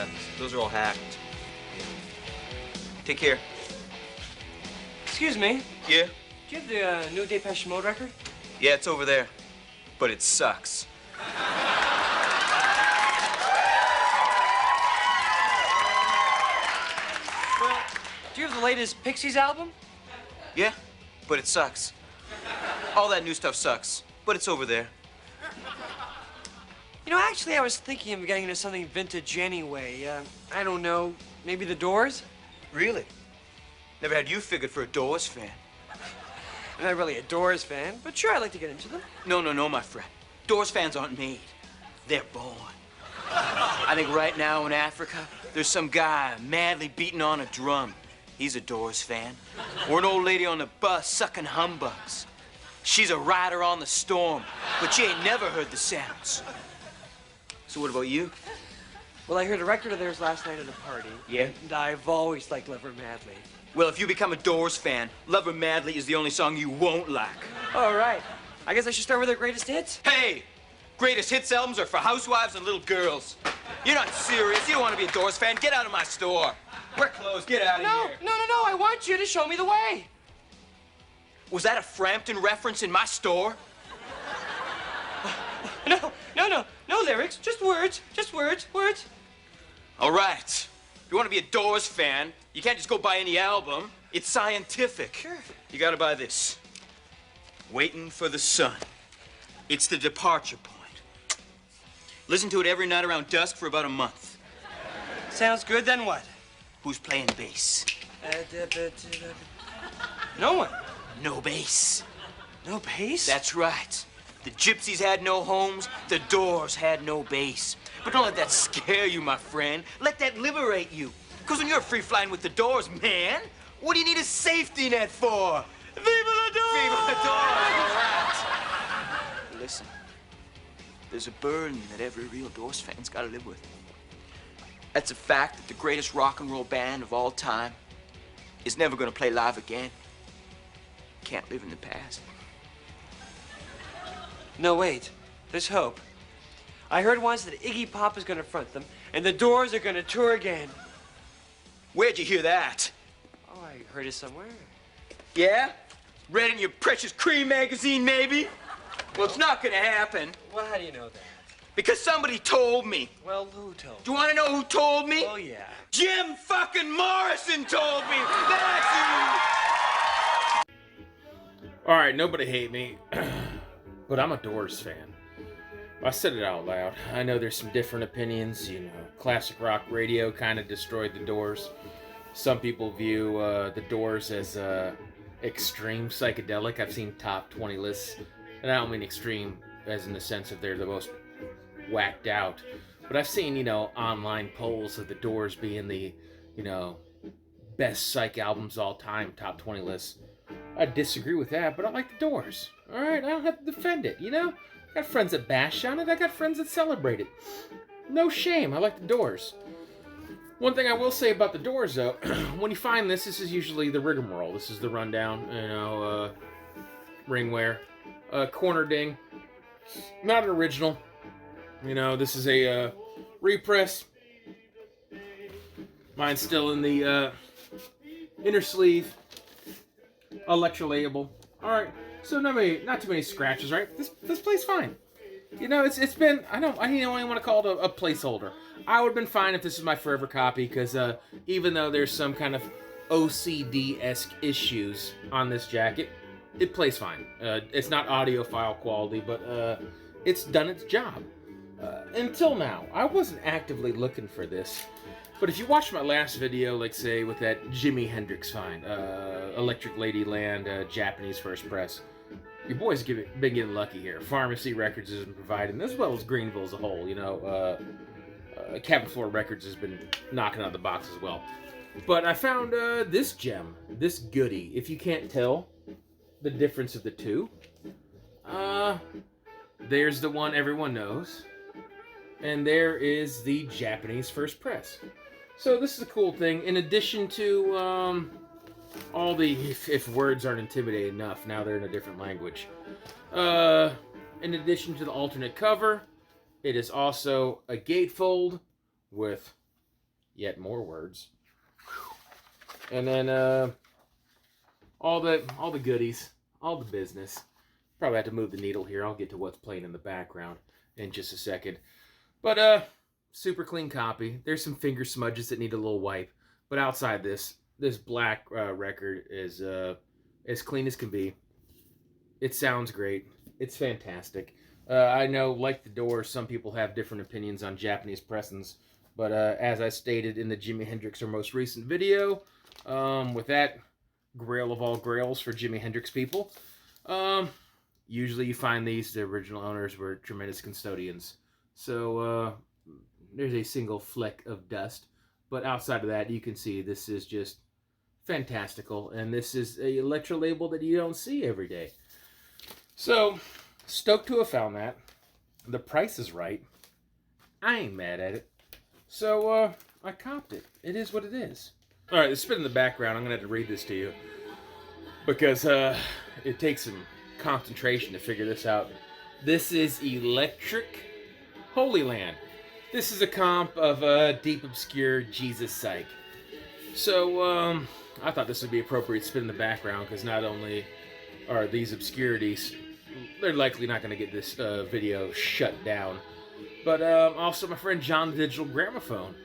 that. Those are all hacked. Take care. Excuse me. Yeah? Do you have the new Depeche Mode record? Yeah, it's over there. But it sucks. Well, do you have the latest Pixies album? Yeah? But it sucks. All that new stuff sucks. But it's over there. You know, actually, I was thinking of getting into something vintage anyway. I don't know, maybe the Doors? Really? Never had you figured for a Doors fan. I'm not really a Doors fan, but sure, I'd like to get into them. No, my friend. Doors fans aren't made. They're born. I think right now in Africa, there's some guy madly beating on a drum. He's a Doors fan. Or an old lady on the bus sucking humbugs. She's a rider on the storm, but she ain't never heard the sounds. So what about you? Well, I heard a record of theirs last night at a party. Yeah? And I've always liked Love Her Madly. Well, if you become a Doors fan, Love Her Madly is the only song you won't like. All right. I guess I should start with their greatest hits. Hey! Greatest hits albums are for housewives and little girls. You're not serious. You don't want to be a Doors fan. Get out of my store. We're closed. Get out of here. No. I want you to show me the way. Was that a Frampton reference in my store? No lyrics. Just words. Words. All right. If you want to be a Doors fan, you can't just go buy any album. It's scientific. Sure. You gotta buy this. Waiting for the Sun. It's the departure point. Listen to it every night around dusk for about a month. Sounds good, then what? Who's playing bass? No one. No bass. No bass? That's right. The Gypsies had no homes, the Doors had no bass. But don't let that scare you, my friend. Let that liberate you. Because when you're free flying with the Doors, man, what do you need a safety net for? Viva la Doors! Viva la Doors! All right. Listen, there's a burden that every real Doors fan's got to live with. That's the fact that the greatest rock and roll band of all time is never going to play live again. Can't live in the past. No, wait. There's hope. I heard once that Iggy Pop is going to front them, and the Doors are going to tour again. Where'd you hear that? Oh, I heard it somewhere. Yeah? Read in your precious Cream magazine, maybe? Well, it's not gonna happen. Well, how do you know that? Because somebody told me. Well, who told Do you want to know who told me? Oh, yeah. Jim fucking Morrison told me. That's who. All right, nobody hate me, but I'm a Doors fan. I said it out loud. I know there's some different opinions. You know, classic rock radio kind of destroyed the Doors. Some people view the Doors as extreme psychedelic. I've seen top 20 lists, and I don't mean extreme as in the sense of they're the most whacked out. But I've seen, you know, online polls of the Doors being the, you know, best psych albums all time, top 20 lists. I disagree with that, but I like the Doors. All right, I don't have to defend it, you know? I got friends that bash on it. I got friends that celebrate it. No shame. I like the Doors. One thing I will say about the Doors, though, when you find this is usually the rigmarole. This is the rundown, you know, ringware, corner ding. Not an original. You know, this is a repress. Mine's still in the inner sleeve. Electrolabel. All right, so not too many scratches, right? This plays fine. You know, it's been, I don't even want to call it a placeholder. I would have been fine if this is my forever copy, because even though there's some kind of OCD-esque issues on this jacket, it plays fine. It's not audiophile quality, but it's done its job. Until now, I wasn't actively looking for this. But if you watched my last video, like say with that Jimi Hendrix find, Electric Ladyland, Japanese first press, your boy's been getting lucky here. Pharmacy Records has been providing, as well as Greenville as a whole. You know, Cabin Floor Records has been knocking out the box as well. But I found this gem, this goodie. If you can't tell the difference of the two, there's the one everyone knows, and there is the Japanese first press. So this is a cool thing. In addition to all the, if words aren't intimidating enough, now they're in a different language. In addition to the alternate cover, it is also a gatefold with yet more words. And then all the goodies, all the business. Probably have to move the needle here. I'll get to what's playing in the background in just a second. But super clean copy. There's some finger smudges that need a little wipe. But outside this black record is as clean as can be. It sounds great. It's fantastic. I know, like the Doors, some people have different opinions on Japanese pressings. But as I stated in the Jimi Hendrix or most recent video, with that grail of all grails for Jimi Hendrix people, usually you find the original owners were tremendous custodians. So there's a single fleck of dust. But outside of that, you can see this is just fantastical. And this is a electro label that you don't see every day. So, stoked to have found that. The price is right. I ain't mad at it. So, I copped it. It is what it is. Alright, it's been in the background. I'm going to have to read this to you. Because it takes some concentration to figure this out. This is Electric Holy Land. This is a comp of Deep Obscure Jesus Psych. So, I thought this would be appropriate to spin in the background, because not only are these obscurities, they're likely not going to get this video shut down, but also my friend John the Digital Gramophone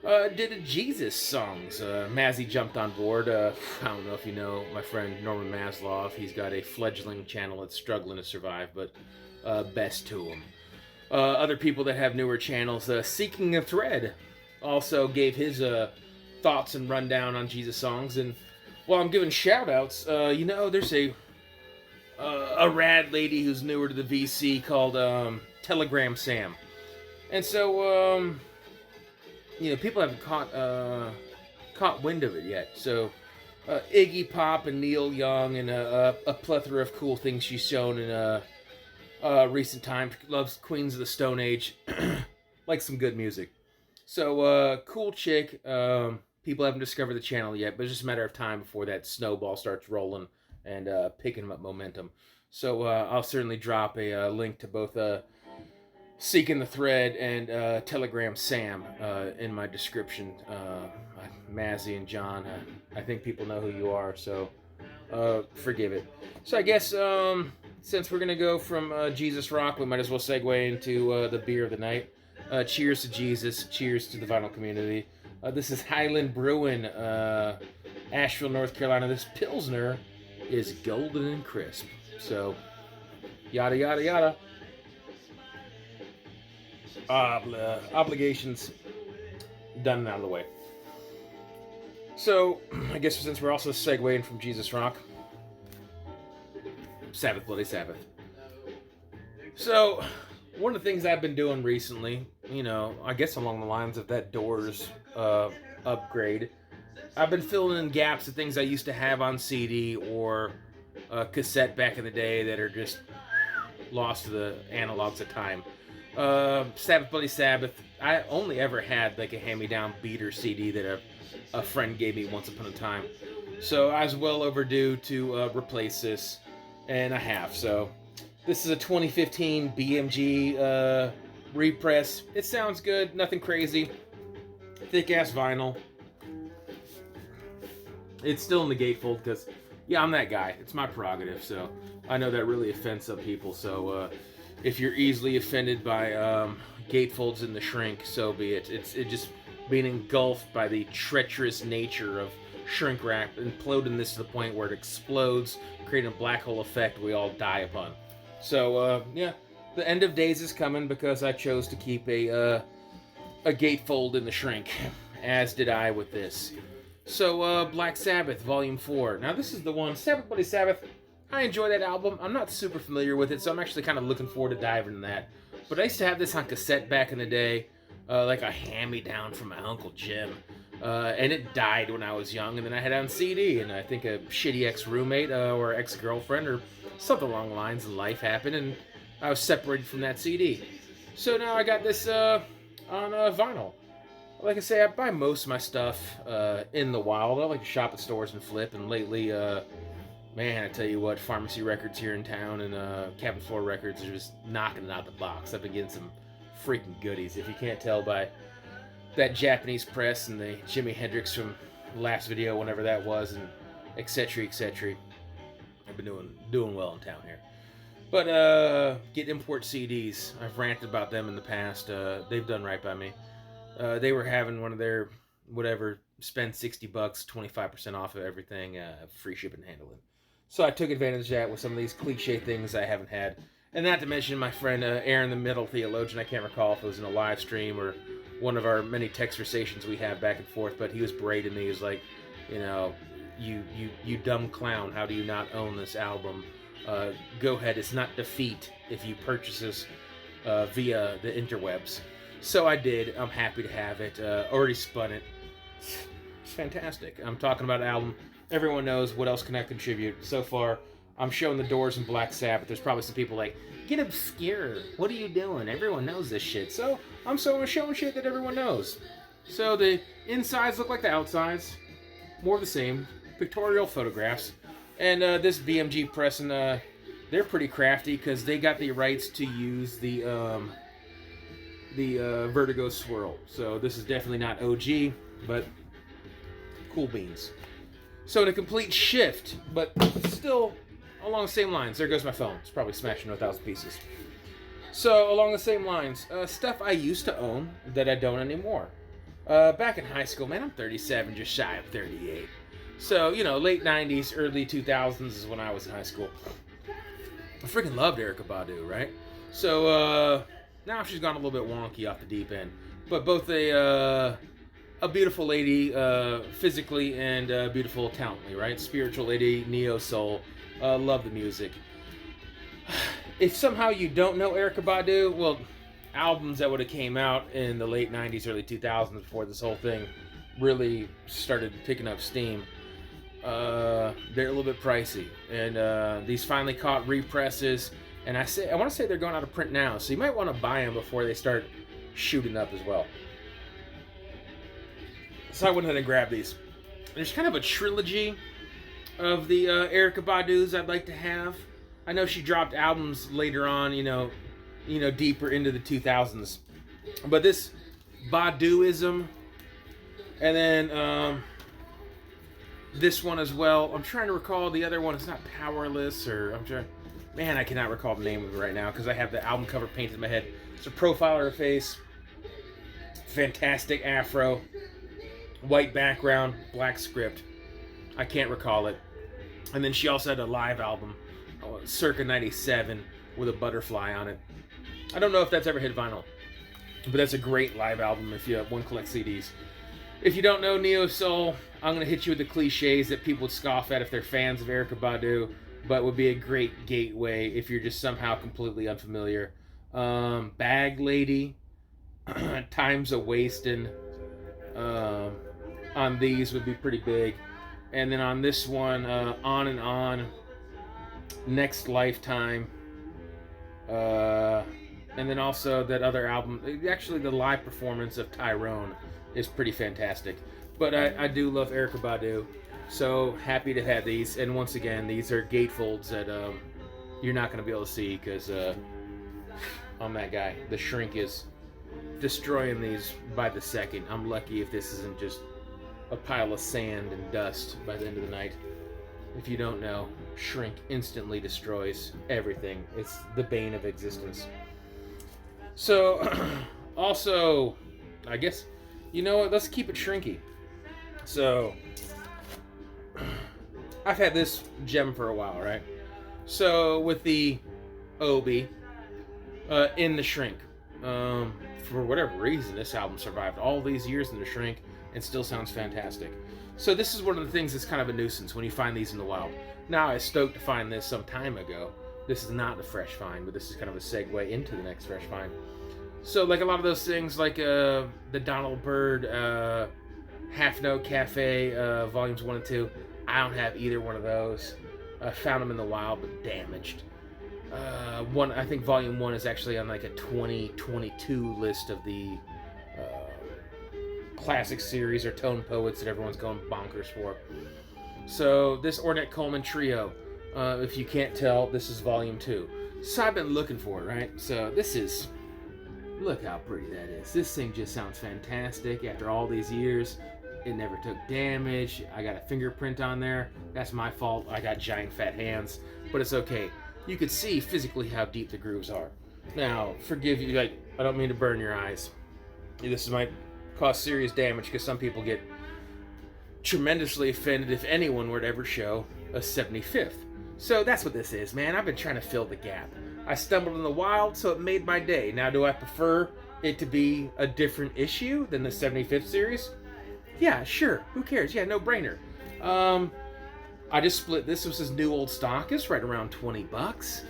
did a Jesus songs. Mazzy jumped on board. I don't know if you know my friend Norman Maslow. He's got a fledgling channel that's struggling to survive, but best to him. Other people that have newer channels, Seekingthethread also gave his thoughts and rundown on Jesus songs. And while I'm giving shout-outs, you know, there's a rad lady who's newer to the VC called Telegram Sam. And so, you know, people haven't caught wind of it yet. So, Iggy Pop and Neil Young and a plethora of cool things she's shown in recent time. Loves Queens of the Stone Age. Likes some good music. So, cool chick. People haven't discovered the channel yet, but it's just a matter of time before that snowball starts rolling and picking up momentum. So I'll certainly drop a link to both Seeking the Thread and Telegram Sam in my description. Mazzy and John, I think people know who you are, so forgive it. So I guess since we're going to go from Jesus Rock, we might as well segue into the beer of the night. Cheers to Jesus. Cheers to the vinyl community. This is Highland Brewing, Asheville, North Carolina. This Pilsner is golden and crisp. So, yada, yada, yada. Obligations done and out of the way. So, I guess since we're also segueing from Jesus Rock, Sabbath, Bloody Sabbath. So, one of the things I've been doing recently, you know, I guess along the lines of that Doors upgrade, I've been filling in gaps of things I used to have on CD or cassette back in the day that are just lost to the analogs of time. Sabbath, Bloody Sabbath, I only ever had like a hand-me-down beater CD that a friend gave me once upon a time. So I was well overdue to replace this, and I have. So this is a 2015 BMG repress. It sounds good, nothing crazy. Thick-ass vinyl. It's still in the gatefold because, yeah, I'm that guy. It's my prerogative, so I know that really offends some people. So if you're easily offended by gatefolds in the shrink, so be it. It's just being engulfed by the treacherous nature of shrink wrap, imploding this to the point where it explodes, creating a black hole effect we all die upon. So, yeah, the end of days is coming because I chose to keep a gatefold in the shrink, as did I with this. So, Black Sabbath, Volume 4. Now, this is the one, Sabbath, Bloody Sabbath. I enjoy that album. I'm not super familiar with it, so I'm actually kind of looking forward to diving into that. But I used to have this on cassette back in the day, like a hand-me-down from my Uncle Jim. And it died when I was young, and then I had it on CD, and I think a shitty ex-roommate or ex-girlfriend or something along the lines of life happened, and I was separated from that CD. So now I got this on vinyl. Like I say, I buy most of my stuff in the wild. I like to shop at stores and flip, and lately, man, I tell you what, Pharmacy Records here in town and Cabin Floor Records are just knocking it out the box. I've been getting some freaking goodies. If you can't tell by that Japanese press and the Jimi Hendrix from the last video, whenever that was, and etc. etc. I've been doing well in town here. But get import CDs. I've ranted about them in the past. They've done right by me. They were having one of their whatever, spend $60, 25% off of everything, free shipping and handling. So I took advantage of that with some of these cliche things I haven't had. And not to mention my friend Aaron, the Middle Theologian. I can't recall if it was in a live stream or one of our many text conversations we have back and forth, but he was berating me. He was like, you know, you dumb clown, how do you not own this album? Go ahead, it's not defeat if you purchase this via the interwebs. So I did. I'm happy to have it. Already spun it. It's fantastic. I'm talking about an album. Everyone knows. What else can I contribute? So far, I'm showing the Doors and Black Sabbath. There's probably some people like, get obscure. What are you doing? Everyone knows this shit. So I'm showing shit that everyone knows. So the insides look like the outsides. More of the same. Pictorial photographs. And this BMG press, and they're pretty crafty because they got the rights to use the Vertigo swirl. So this is definitely not OG, but cool beans. So in a complete shift, but still along the same lines. There goes my phone. It's probably smashing to 1,000 pieces. So along the same lines, stuff I used to own that I don't anymore. Back in high school, man, I'm 37, just shy of 38. So, you know, late 90s, early 2000s is when I was in high school. I freaking loved Erykah Badu, right? So, now she's gone a little bit wonky off the deep end. But both a beautiful lady, physically, and beautiful talently, right? Spiritual lady, neo-soul. Love the music. If somehow you don't know Erykah Badu, well, albums that would have came out in the late 90s, early 2000s before this whole thing really started picking up steam, they're a little bit pricey. And these finally caught represses. And I want to say they're going out of print now, so you might want to buy them before they start shooting up as well. So I went ahead and grabbed these. There's kind of a trilogy of the Erykah Badus I'd like to have. I know she dropped albums later on, you know, deeper into the 2000s. But this Baduism, and then this one as well. I'm trying to recall the other one. It's not Powerless, or I'm trying. Man, I cannot recall the name of it right now because I have the album cover painted in my head. It's a profile of her face. Fantastic afro. White background, black script. I can't recall it. And then she also had a live album, circa 97, with a butterfly on it. I don't know if that's ever hit vinyl, but that's a great live album if you want to collect CDs. If you don't know Neo Soul, I'm going to hit you with the cliches that people would scoff at if they're fans of Erykah Badu, but would be a great gateway if you're just somehow completely unfamiliar. Bag Lady, Time's a Wastin', on these would be pretty big. And then on this one, On and On, Next Lifetime, and then also that other album, actually the live performance of Tyrone is pretty fantastic. But I do love Erykah Badu, so happy to have these. And once again, these are gatefolds that you're not going to be able to see because I'm that guy. The shrink is destroying these by the second. I'm lucky if this isn't just a pile of sand and dust by the end of the night. If you don't know, shrink instantly destroys everything. It's the bane of existence. So, also, I guess, you know what, let's keep it shrinky. So, I've had this gem for a while, right? So, with the Obi in the shrink, for whatever reason, this album survived all these years in the shrink and still sounds fantastic. So this is one of the things that's kind of a nuisance when you find these in the wild. Now, I was stoked to find this some time ago. This is not a fresh find, but this is kind of a segue into the next fresh find. So, like a lot of those things, like the Donald Byrd Half Note Cafe Volumes 1 and 2, I don't have either one of those. I found them in the wild, but damaged. I think Volume 1 is actually on like a 2022 list of the classic series or tone poets that everyone's going bonkers for. So this Ornette Coleman Trio, if you can't tell, this is Volume 2. So I've been looking for it, right? So this is Look how pretty that is. This thing just sounds fantastic after all these years. It never took damage. I got a fingerprint on there. That's my fault. I got giant fat hands, but it's okay. You could see physically how deep the grooves are. Now, forgive you, like, I don't mean to burn your eyes. This might cause serious damage because some people get tremendously offended if anyone were to ever show a 75th. So that's what this is, man. I've been trying to fill the gap. I stumbled in the wild, so it made my day. Now, do I prefer it to be a different issue than the 75th series? Yeah, sure. Who cares? Yeah, no brainer. I just split this. This is new old stock. It's right around $20.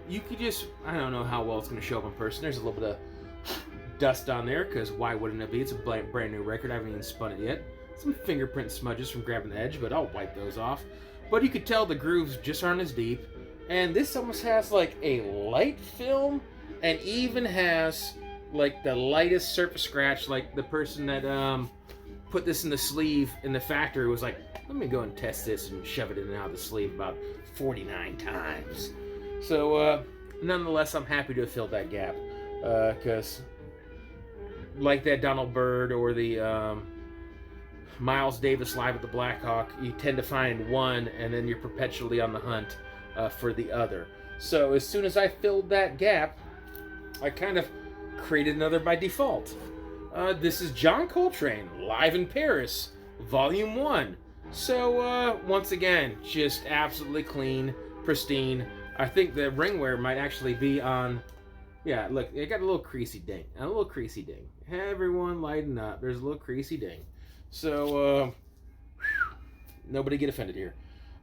You could just, I don't know how well it's going to show up in person. There's a little bit of dust on there, because why wouldn't it be? It's a brand new record. I haven't even spun it yet. Some fingerprint smudges from grabbing the edge, but I'll wipe those off. But you could tell the grooves just aren't as deep. And this almost has like a light film, and even has like the lightest surface scratch. Like the person that put this in the sleeve in the factory was like, let me go and test this and shove it in and out of the sleeve about 49 times. So nonetheless, I'm happy to have filled that gap, because like that Donald Byrd or the Miles Davis Live at the Blackhawk, you tend to find one and then you're perpetually on the hunt for the other. So as soon as I filled that gap, I kind of created another by default. This is John Coltrane, Live in Paris, Volume 1. So once again, just absolutely clean, pristine. I think the ringwear might actually be on... Yeah, look, it got a little creasy ding. A little creasy ding. Everyone lighten up. There's a little creasy ding. So, nobody get offended here.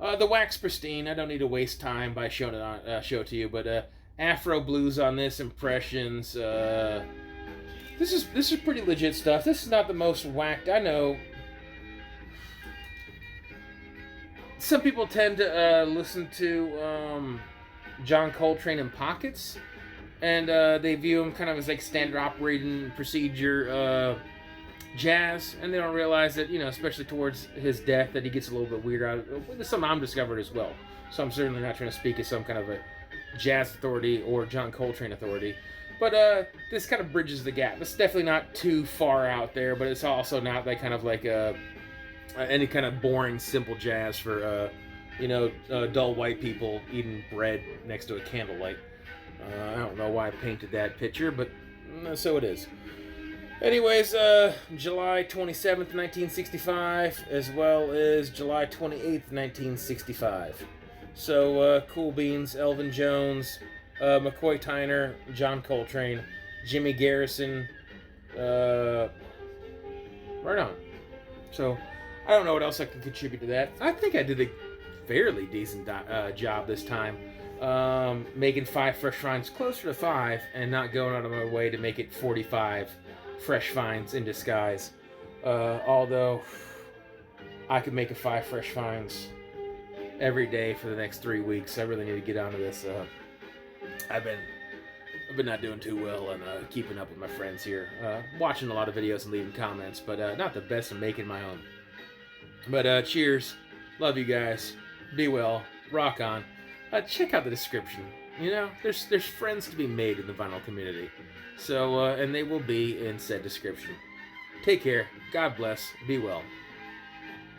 The wax pristine. I don't need to waste time by showing it on show it to you, but Afro blues on this, impressions. This is pretty legit stuff. This is not the most whacked. I know some people tend to listen to John Coltrane in pockets, and they view him kind of as like standard operating procedure jazz, and they don't realize that, you know, especially towards his death, that he gets a little bit weird. It's something I'm discovered as well. So I'm certainly not trying to speak as some kind of a jazz authority or John Coltrane authority. But this kind of bridges the gap. It's definitely not too far out there, but it's also not that kind of like any kind of boring, simple jazz for, dull white people eating bread next to a candlelight. I don't know why I painted that picture, but so it is. Anyways, July 27th, 1965, as well as July 28th, 1965. So, Cool Beans, Elvin Jones, McCoy Tyner, John Coltrane, Jimmy Garrison, right on. So, I don't know what else I can contribute to that. I think I did a fairly decent job this time, making 5 fresh finds closer to 5, and not going out of my way to make it 45 fresh finds in disguise. Although I could make a 5 fresh finds every day for the next 3 weeks. I really need to get onto this. I've been not doing too well and keeping up with my friends here, watching a lot of videos and leaving comments, but not the best at making my own. But cheers, love you guys, be well, rock on. Check out the description. You know, there's friends to be made in the vinyl community. So, and they will be in said description. Take care, God bless, be well.